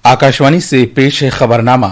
आकाशवाणी से पेश है खबरनामा।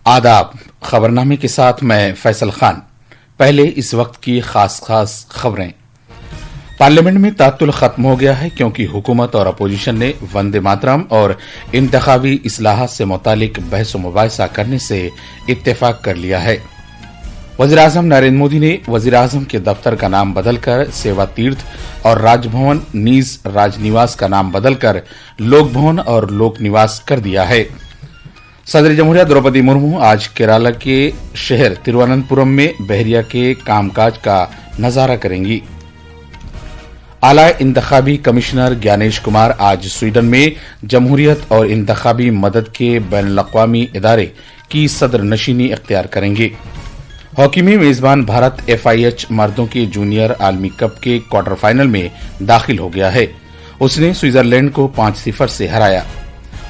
आदाब। खबरनामे के साथ मैं फैसल खान। पहले इस वक्त की खास खबरें। पार्लियामेंट में तात्तुल खत्म हो गया है क्योंकि हुकूमत और अपोजिशन ने वंदे मातरम और इंतखाबी इस्लाहात से मुतालिक बहस मुबाहिसा करने से इत्तेफाक कर लिया है। वज़ीर-ए-आज़म नरेंद्र मोदी ने वज़ीर-ए-आज़म के दफ्तर का नाम बदलकर सेवा तीर्थ और राजभवन नीज राजनिवास का नाम बदलकर लोक भवन और लोक निवास कर दिया है। सदर जमहूरिया द्रौपदी मुर्मू आज केरला के शहर तिरुवनंतपुरम में बहरिया के कामकाज का नजारा करेंगी। आला इंतखाबी कमिश्नर ज्ञानेश कुमार आज स्वीडन में जमहूरियत और इंतखाबी मदद के बैनुल-अक़वामी इदारे की सदर नशीनी इख्तियार करेंगे। हॉकी में मेजबान भारत FIH मर्दों के जूनियर आलमी कप के क्वार्टर फाइनल में दाखिल हो गया है। उसने स्विट्जरलैंड को 5-0 से हराया।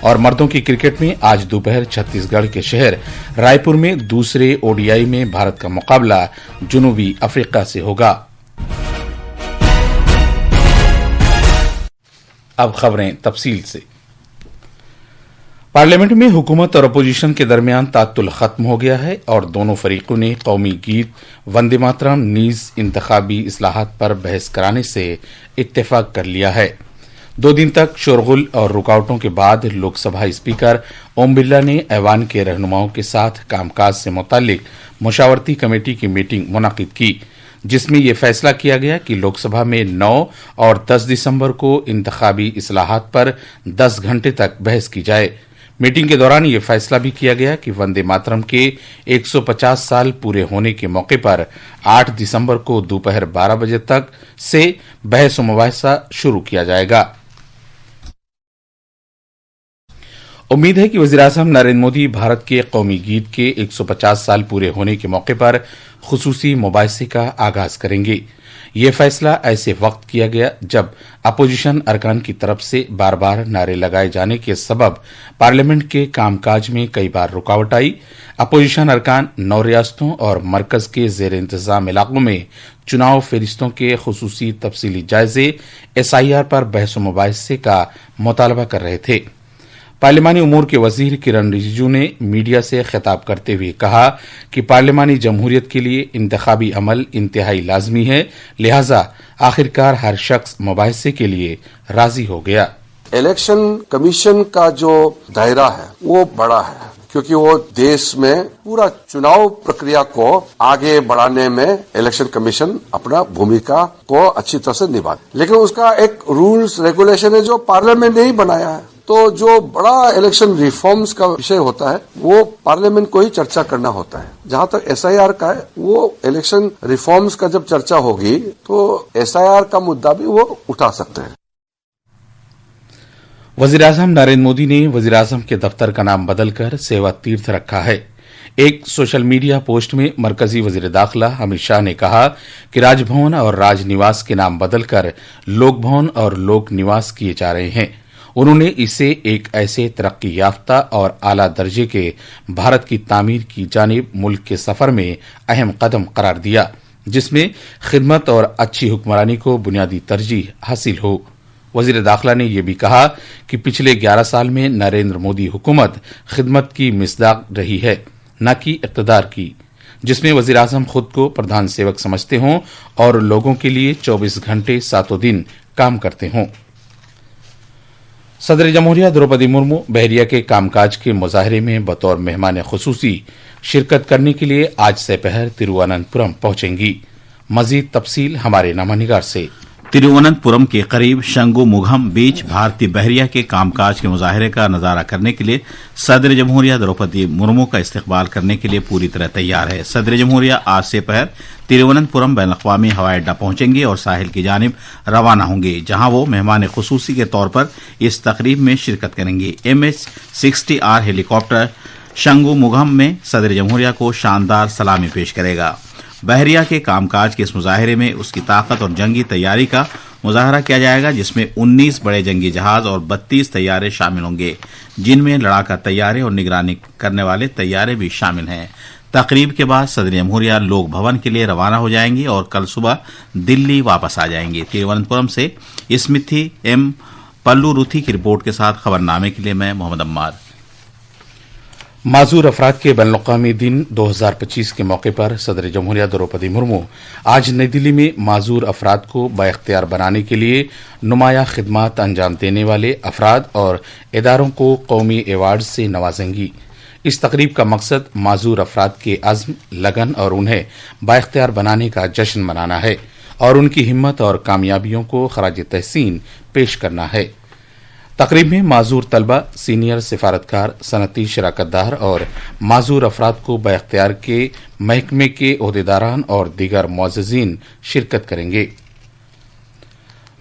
और मर्दों की क्रिकेट में आज दोपहर छत्तीसगढ़ के शहर रायपुर में दूसरे ODI में भारत का मुकाबला जनूबी अफ्रीका से होगा। अब खबरें तफसील से। पार्लियामेंट में हुकूमत और अपोजिशन के दरमियान तात्तुल खत्म हो गया है और दोनों फरीकों ने कौमी गीत वंदे मातरम नीज इंतखाबी इस्लाहात पर बहस कराने से इत्तेफाक कर लिया है। 2 दिन तक शोरगुल और रुकावटों के बाद लोकसभा स्पीकर ओम बिरला ने ऐवान के रहनुमाओं के साथ कामकाज से मुतालिक मुशावरती कमेटी की मीटिंग मुनक्किद की, जिसमें यह फैसला किया गया कि लोकसभा में 9 और 10 दिसंबर को इंतखाबी इस्लाहात पर 10 घंटे तक बहस की जाए। मीटिंग के दौरान यह फैसला भी किया गया कि वंदे मातरम के 150 साल पूरे होने के मौके पर 8 दिसंबर को दोपहर 12 बजे तक से बहस मुबाहिसा शुरू किया जाएगा। उम्मीद है कि वज़ीर-ए-आज़म नरेंद्र मोदी भारत के कौमी गीत के 150 साल पूरे होने के मौके पर खुसूसी मुबाहिसे का आगाज करेंगे। यह फैसला ऐसे वक्त किया गया जब अपोजिशन अरकान की तरफ से बार बार नारे लगाए जाने के सबब पार्लियामेंट के कामकाज में कई बार रुकावट आई। अपोजिशन अरकान 9 रियासतों और मरकज के जेर इंतजाम इलाकों में चुनाव फहरिस्तों के खुसूसी तफसीली जायजे SIR पर बहस मुबाहिसे का मुतालबा कर रहे थे। पार्लिमानी उमूर के वजीर किरण रिजिजू ने मीडिया से खिताब करते हुए कहा कि पार्लिमानी जमहूरियत के लिए इंतखाबी अमल इंतहाई लाजमी है, लिहाजा आखिरकार हर शख्स मुबाहिसे के लिए राजी हो गया। इलेक्शन कमीशन का जो दायरा है वो बड़ा है, क्योंकि वो देश में पूरा चुनाव प्रक्रिया को आगे बढ़ाने में इलेक्शन कमीशन अपना भूमिका को अच्छी तरह से निभाता, लेकिन उसका एक रूल्स रेगुलेशन है जो पार्लियामेंट ने ही बनाया है। तो जो बड़ा इलेक्शन रिफॉर्म्स का विषय होता है वो पार्लियामेंट को ही चर्चा करना होता है। जहां तक SIR का है, वो इलेक्शन रिफॉर्म्स का जब चर्चा होगी तो SIR का मुद्दा भी वो उठा सकते हैं। वज़ीर-ए-आज़म नरेंद्र मोदी ने वज़ीर-ए-आज़म के दफ्तर का नाम बदलकर सेवा तीर्थ रखा है। एक सोशल मीडिया पोस्ट में मरकजी वज़ीर दाखिला अमित शाह ने कहा कि राजभवन और राजनिवास के नाम बदलकर लोक भवन और लोक निवास किए जा रहे हैं। उन्होंने इसे एक ऐसे तरक्की याफ्ता और आला दर्जे के भारत की तामीर की जानिब मुल्क के सफर में अहम कदम करार दिया, जिसमें खिदमत और अच्छी हुक्मरानी को बुनियादी तरजीह हासिल हो। वजीर दाखिला ने यह भी कहा कि पिछले 11 साल में नरेंद्र मोदी हुकूमत खिदमत की मिसदाक रही है, न कि इक़्तिदार की, जिसमें वज़ीर-ए-आज़म खुद को प्रधान सेवक समझते हों और लोगों के लिए 24 घंटे सातों दिन काम करते हों। सदर जमहूरिया द्रौपदी मुर्मू बहरिया के कामकाज के मुजाहरे में बतौर मेहमान खुसूसी शिरकत करने के लिए आज दोपहर तिरुवनंतपुरम पहुंचेंगी। मजीद तफसील हमारे नामानिगार से। तिरुवनंतपुरम के करीब शंगुमुघम बीच भारतीय बहरिया के कामकाज के मुजाहरे का नजारा करने के लिए सदर जमहूरिया द्रौपदी मुर्मू का इस्तकबाल करने के लिए पूरी तरह तैयार है। सदर जमहूरिया आज से दोपहर तिरुवनंतपुरम बैनुल-अक़वामी हवाई अड्डा पहुंचेंगे और साहिल की जानिब रवाना होंगे, जहां वो मेहमान खुसूसी के तौर पर इस तकरीब में शिरकत करेंगे। MH-60R हेलीकॉप्टर शंगुमुघम में सदर जमहूरिया को शानदार सलामी पेश करेगा। बहरिया के कामकाज के इस मुजाहरे में उसकी ताकत और जंगी तैयारी का मुजाहरा किया जाएगा, जिसमें 19 बड़े जंगी जहाज और 32 तैयारे शामिल होंगे, जिनमें लड़ाका तैयारे और निगरानी करने वाले तैयारे भी शामिल हैं। تقریب کے بعد صدر جمہوریہ لوک بھون کے لیے روانہ ہو جائیں گی اور کل صبح دلی واپس آ جائیں گے. ترووننتپورم سے اسمتھی ایم پلو روتھی کی رپورٹ کے ساتھ خبرنامے کے لیے میں محمد عمار. معذور افراد کے بین الاقوامی دن 2025 کے موقع پر صدر جمہوریہ دروپدی مرمو آج نئی دلی میں معذور افراد کو بااختیار بنانے کے لیے نمایاں خدمات انجام دینے والے افراد اور اداروں کو قومی ایوارڈ سے نوازیں گی. اس تقریب کا مقصد معذور افراد کے عزم، لگن اور انہیں بااختیار بنانے کا جشن منانا ہے اور ان کی ہمت اور کامیابیوں کو خراج تحسین پیش کرنا ہے. تقریب میں معذور طلبہ، سینئر سفارتکار، صنعتی شراکت دار اور معذور افراد کو بااختیار کے محکمے کے عہدیداران اور دیگر معززین شرکت کریں گے.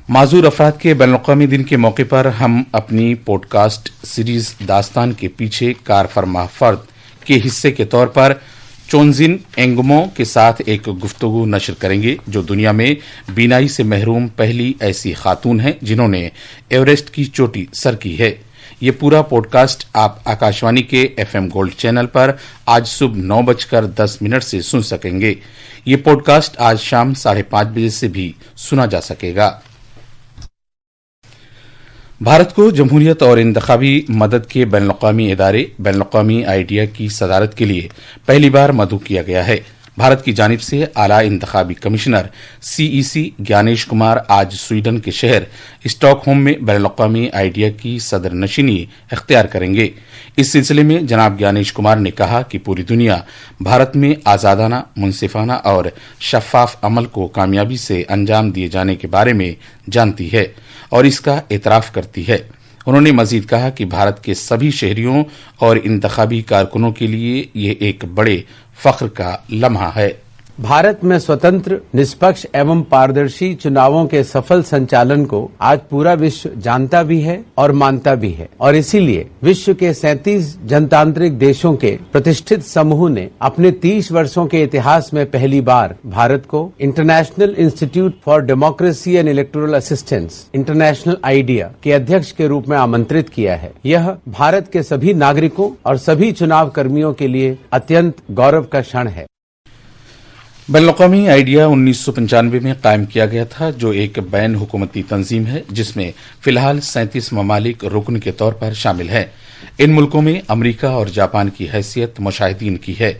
معذور افراد کے بین الاقوامی دن کے موقع پر ہم اپنی پوڈ کاسٹ سیریز داستان کے پیچھے کار فرما فرد کے حصے کے طور پر چونزن اینگمو کے ساتھ ایک گفتگو نشر کریں گے، جو دنیا میں بینائی سے محروم پہلی ایسی خاتون ہیں جنہوں نے ایوریسٹ کی چوٹی سر کی ہے. یہ پورا پوڈ کاسٹ آپ آکاشوانی کے FM گولڈ چینل پر آج صبح 9:10 سے سن سکیں گے. یہ پوڈ کاسٹ آج شام 5:30 بجے سے بھی سنا جا سکے گا. بھارت کو جمہوریت اور انتخابی مدد کے بین الاقوامی ادارے بین الاقوامی آئیڈیا کی صدارت کے لیے پہلی بار مدعو کیا گیا ہے. بھارت کی جانب سے اعلی انتخابی کمشنر CEC گیانیش کمار آج سویڈن کے شہر اسٹاک ہوم میں بین الاقوامی آئیڈیا کی صدر نشینی اختیار کریں گے. اس سلسلے میں جناب گیانیش کمار نے کہا کہ پوری دنیا بھارت میں آزادانہ، منصفانہ اور شفاف عمل کو کامیابی سے انجام دیے جانے کے بارے میں جانتی ہے اور اس کا اعتراف کرتی ہے. انہوں نے مزید کہا کہ بھارت کے سبھی شہریوں اور انتخابی کارکنوں کے لیے یہ ایک بڑے فخر کا لمحہ ہے. بھارت میں سوتنتر، نسپکش ایوم پاردرشی چناووں کے سفل سنچالن کو آج پورا وشو جانتا بھی ہے اور مانتا بھی ہے، اور اسی لیے وشو کے 37 جنتانترک دیشوں کے پرتشٹھت سموہ نے اپنے 30 برسوں کے اتہاس میں پہلی بار بھارت کو international institute for democracy and electoral assistance international idea کے ادھیکش کے روپ میں آمنترت کیا ہے. یہ بھارت کے سبھی ناگرکوں اور سبھی چناو کرمیوں کے لیے اتینت گورو کا کھڑ ہے. بین الاقوامی آئیڈیا 1995 میں قائم کیا گیا تھا، جو ایک بین حکومتی تنظیم ہے جس میں فی الحال 37 ممالک رکن کے طور پر شامل ہیں. ان ملکوں میں امریکہ اور جاپان کی حیثیت مشاہدین کی ہے.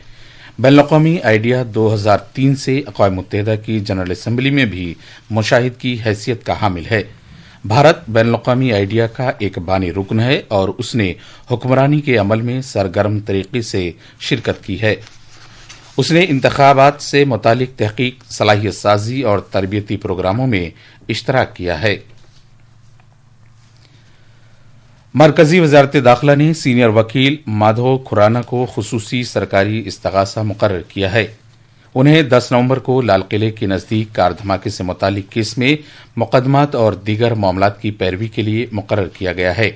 بین الاقوامی آئیڈیا 2003 سے اقوام متحدہ کی جنرل اسمبلی میں بھی مشاہد کی حیثیت کا حامل ہے. بھارت بین الاقوامی آئیڈیا کا ایک بانی رکن ہے اور اس نے حکمرانی کے عمل میں سرگرم طریقے سے شرکت کی ہے. اس نے انتخابات سے متعلق تحقیق، صلاحیت سازی اور تربیتی پروگراموں میں اشتراک کیا ہے. مرکزی وزارت داخلہ نے سینئر وکیل مادھو کھرانا کو خصوصی سرکاری استغاثہ مقرر کیا ہے. انہیں 10 نومبر کو لال قلعے کے نزدیک کار دھماکے سے متعلق کیس میں مقدمات اور دیگر معاملات کی پیروی کے لیے مقرر کیا گیا ہے.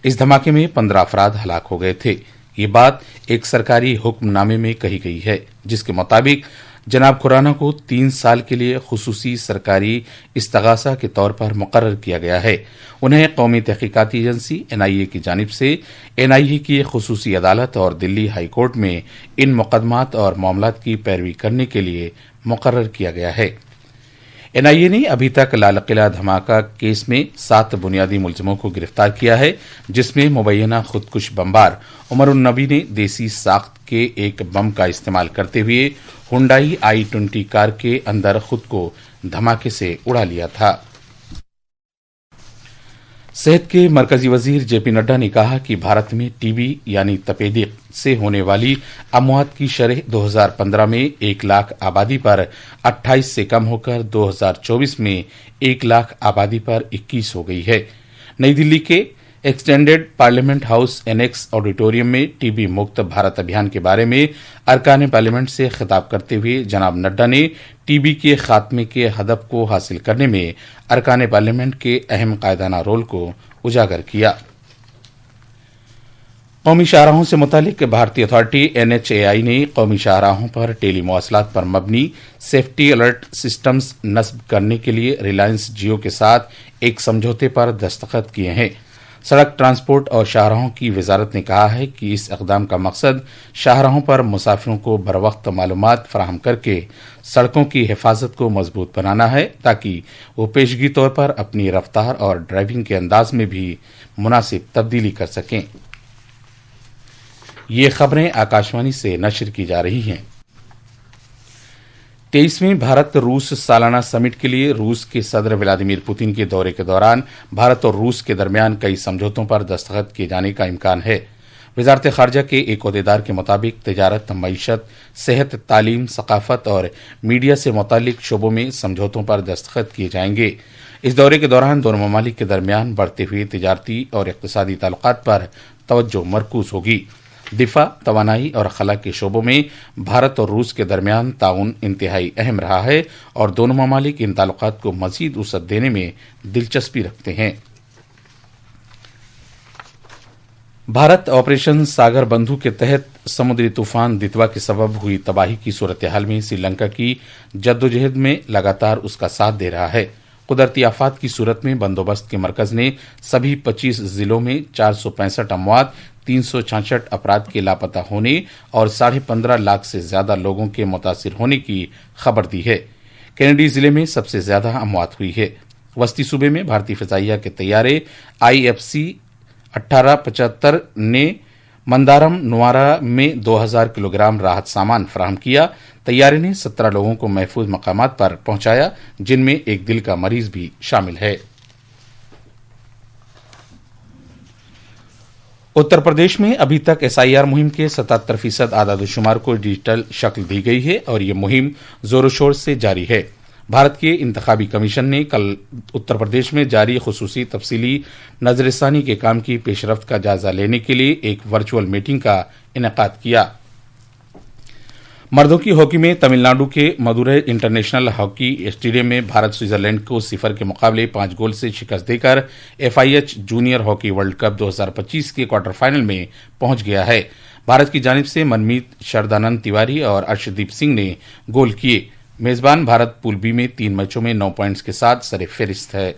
اس دھماکے میں 15 افراد ہلاک ہو گئے تھے. یہ بات ایک سرکاری حکم نامے میں کہی گئی ہے، جس کے مطابق جناب کھرانا کو 3 سال کے لیے خصوصی سرکاری استغاثہ کے طور پر مقرر کیا گیا ہے. انہیں قومی تحقیقاتی ایجنسی NIA کی جانب سے NIA کی خصوصی عدالت اور دلی ہائی کورٹ میں ان مقدمات اور معاملات کی پیروی کرنے کے لیے مقرر کیا گیا ہے. NIA نے ابھی تک لال قلعہ دھماکہ کیس میں 7 بنیادی ملزموں کو گرفتار کیا ہے، جس میں مبینہ خودکش بمبار عمر النبی نے دیسی ساخت کے ایک بم کا استعمال کرتے ہوئے ہنڈائی i20 کار کے اندر خود کو دھماکے سے اڑا لیا تھا. صحت کے مرکزی وزیر JP نڈا نے کہا کہ بھارت میں TB یعنی تپیدق سے ہونے والی اموات کی شرح 2015 میں 1 لاکھ آبادی پر 28 سے کم ہو کر 2024 میں 1 لاکھ آبادی پر 21 ہو گئی ہے. نئی دلی کے extended parliament house NX auditorium میں TB مکت بھارت ابھیان کے بارے میں ارکان پارلیمنٹ سے خطاب کرتے ہوئے جناب نڈا نے TB کے خاتمے کے ہدف کو حاصل کرنے میں ارکان پارلیمنٹ کے اہم قائدانہ رول کو اجاگر کیا. قومی شاہراہوں سے متعلق بھارتی اتھارٹی NHAI نے قومی شاہراہوں پر ٹیلی مواصلات پر مبنی سیفٹی الرٹ سسٹمز نصب کرنے کے لیے ریلائنس جیو کے ساتھ ایک سمجھوتے پر دستخط کیے ہیں. सड़क ट्रांसपोर्ट और शाहराहों की वजारत ने कहा है कि इस इकदाम का मकसद शाहराहों पर मुसाफिरों को बरवक्त मालूमात फराहम करके सड़कों की हिफाजत को मजबूत बनाना है ताकि वो पेशगी तौर पर अपनी रफ्तार और ड्राइविंग के अंदाज में भी मुनासिब तब्दीली कर सकें। ये खबरें आकाशवाणी से नशर की जा रही हैं। 23वें भारत रूस सालाना समिट के लिए रूस के सदर व्लादिमीर पुतिन के दौरे के दौरान भारत और रूस के दरमियान कई समझौतों पर दस्तखत किए जाने का इम्कान है। वजारत खारजा के एक ओहदेदार के मुताबिक तिजारत, मईशत, सेहत, तालीम, सकाफत और मीडिया से मुतालिक शोबों में समझौतों पर दस्तखत किए जाएंगे। इस दौरे के दौरान दोनों ममालिक के दरमियान बढ़ते हुए तिजारती और इक्तिसादी ताल्लुकात पर तवज्जो मरकूज होगी। दिफा, तवानाई और खला के शोबों में भारत और रूस के दरमियान ताउन इंतहाई अहम रहा है और दोनों ममालिक इन ताल्लुकात को मजीद वसअत देने में दिलचस्पी रखते हैं। भारत ऑपरेशन सागर बंधु के तहत समुद्री तूफान दितवा के सबब हुई तबाही की सूरत हाल में श्रीलंका की जद्दोजहद में लगातार उसका साथ दे रहा है। कुदरती आफात की सूरत में बंदोबस्त के मरकज ने सभी 25 जिलों में 465 अमवात, 366 अपराध के लापता होने और 15.5 लाख से ज्यादा लोगों के मुतासिर होने की खबर दी है। कैनेडी जिले में सबसे ज्यादा अमवात हुई है। वस्ती सूबे में भारतीय फिजाइया के तैयारे IFC 1875 ने मंदारम नुआरा में 2000 किलोग्राम राहत सामान फराहम किया। तैयारे ने 17 लोगों को महफूज मकामात पर पहुंचाया, जिनमें एक दिल का मरीज भी शामिल है। उत्तर प्रदेश में अभी तक SIR मुहिम के 77% आदादोशुमार को डिजिटल शक्ल दी गई है और ये मुहिम जोरों शोर से जारी है। भारत के इंतखाबी कमीशन ने कल उत्तर प्रदेश में जारी खुसूसी तफसीली नजरसानी के काम की पेशरफ्त का जायजा लेने के लिए एक वर्चुअल मीटिंग का इनेकाद किया। मर्दों की हॉकी में तमिलनाडु के मदुरै इंटरनेशनल हॉकी स्टेडियम में भारत स्विट्जरलैंड को 0 के मुकाबले 5 गोल से शिकस्त देकर FIH junior hockey world cup 2025 के क्वार्टर फाइनल में पहुंच गया है। भारत की जानिब से मनमीत शरदानंद तिवारी और अर्शदीप सिंह ने गोल किए। मेजबान भारत पूल बी में 3 मैचों में 9 पॉइंट्स के साथ सरे-फेरिस्त है।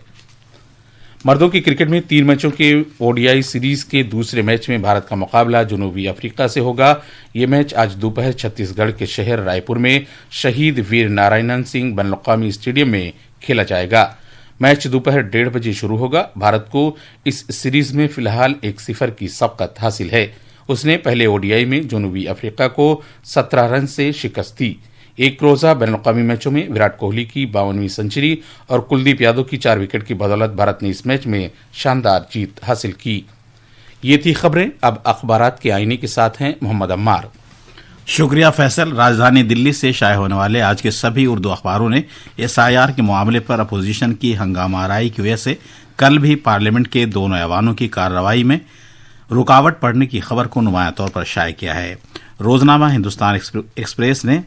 मर्दों की क्रिकेट में 3 मैचों के ODI सीरीज के दूसरे मैच में भारत का मुकाबला जनूबी अफ्रीका से होगा। ये मैच आज दोपहर छत्तीसगढ़ के शहर रायपुर में शहीद वीर नारायणन सिंह बैनुल-अक़वामी स्टेडियम में खेला जाएगा। मैच दोपहर 1:30 बजे शुरू होगा। भारत को इस सीरीज में फिलहाल 1-0 की सबकत हासिल है। उसने पहले ODI में जनूबी अफ्रीका को 17 रन से शिकस्त दी। एक रोजा बैनुल-अक़वामी मैचों में विराट कोहली की 52वीं सेंचुरी और कुलदीप यादव की 4 विकेट की बदौलत भारत ने इस मैच में शानदार जीत हासिल की। ये थी खबरें। अब अखबारात के आईने के साथ हैं मोहम्मद अम्मार। शुक्रिया फैसल। राजधानी दिल्ली से शाये होने वाले आज के सभी उर्दू अखबारों ने SIR के मामले पर अपोजिशन की हंगामाराई की वजह से कल भी पार्लियामेंट के दोनों ऐवानों की कार्रवाई में रुकावट पड़ने की खबर को नुमायां तौर पर शाये किया है। रोजनामा हिंदुस्तान एक्सप्रेस ने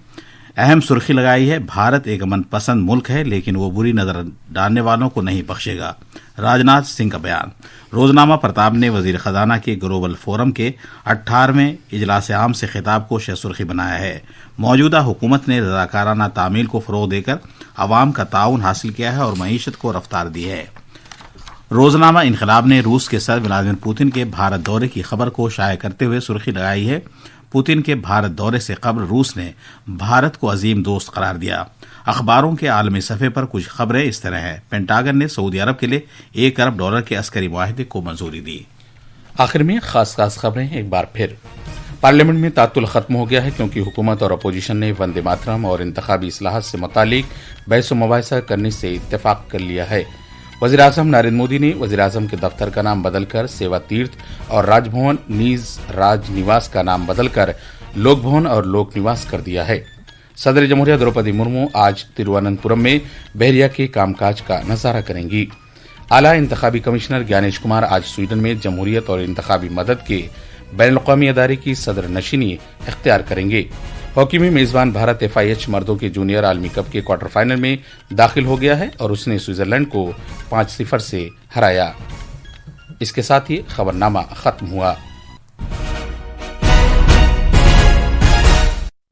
अहम सुर्खी लगाई है, भारत एक अमन पसंद मुल्क है लेकिन वो बुरी नजर डालने वालों को नहीं बख्शेगा। राजनाथ सिंह का बयान। रोजनामा प्रताप ने वजीर खजाना के ग्लोबल फोरम के 18वें इजलास आम से खिताब को सुर्खी बनाया है। मौजूदा हुकूमत ने रजाकाराना तामील को फरोग देकर अवाम का ताउन हासिल किया है और मईशत को रफ्तार दी है। रोजनामा इनकलाब ने रूस के सदर व्लादिमीर पुतिन के भारत दौरे की खबर को शाये करते हुए सुर्खी लगाई है, पुतिन के भारत दौरे से कबल रूस ने भारत को अजीम दोस्त करार दिया। अखबारों के आलमी सफ़े पर कुछ खबरें इस तरह हैं। पेंटागन ने सऊदी अरब के लिए $1 अरब के अस्करी मुआहदे को मंजूरी दी। आखिर में खास खबरें एक बार फिर। पार्लियामेंट में तातुल खत्म हो गया है क्योंकि हुकूमत और अपोजिशन ने वंदे मातरम और इंतखाबी इस्लाहात से मुतालिक बहस मुबाहिसा करने से इत्तेफाक कर लिया है। वज़ीर आज़म नरेंद्र मोदी ने वज़ीर आज़म के दफ्तर का नाम बदलकर सेवा तीर्थ और राजभवन नीज राज निवास का नाम बदलकर लोक भवन और लोक निवास कर दिया है। सदर जमहूरिया द्रौपदी मुर्मू आज तिरुवनंतपुरम में बहरिया के कामकाज का नजारा करेंगी। आला इंतखाबी कमिश्नर ज्ञानेश कुमार आज स्वीडन में जमहूरियत और इंतखाबी मदद के बैनुल-अक़वामी अदारे की सदर नशीनी इख्तियार करेंगे। हॉकी में मेजबान भारत FIH मर्दों के जूनियर आलमी कप के क्वार्टर फाइनल में दाखिल हो गया है और उसने स्विट्जरलैंड को 5-0 से हराया। इसके साथ ही खबरनामा खत्म हुआ।